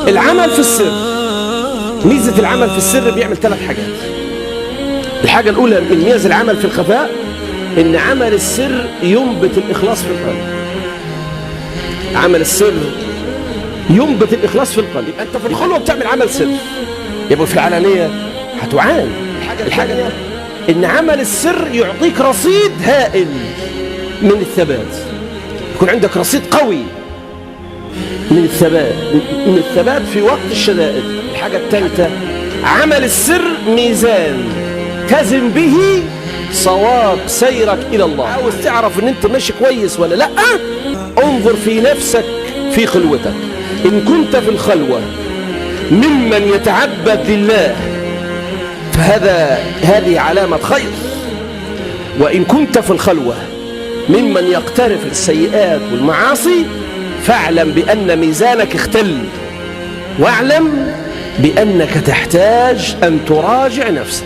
العمل في السر، ميزة العمل في السر بيعمل 3 حاجات. الحاجة الأولى من ميز العمل في الخفاء إن عمل السر ينبت الإخلاص في القلب. عمل السر ينبت الإخلاص في القلب. يبقى أنت في الخلوة بتعمل عمل سر، يبقى في العلانية هتعان. الحاجة إن عمل السر يعطيك رصيد هائل من الثبات، يكون عندك رصيد قوي من الثبات في وقت الشدائد. الحاجة الثالثة عمل السر ميزان تزن به صواب سيرك إلى الله. عاوز تعرف إن أنت ماشي كويس ولا لأ؟ انظر في نفسك في خلوتك. إن كنت في الخلوة ممن يتعبد لله هذه علامة خير، وإن كنت في الخلوة ممن يقترف السيئات والمعاصي فاعلم بأن ميزانك اختل، واعلم بأنك تحتاج أن تراجع نفسك.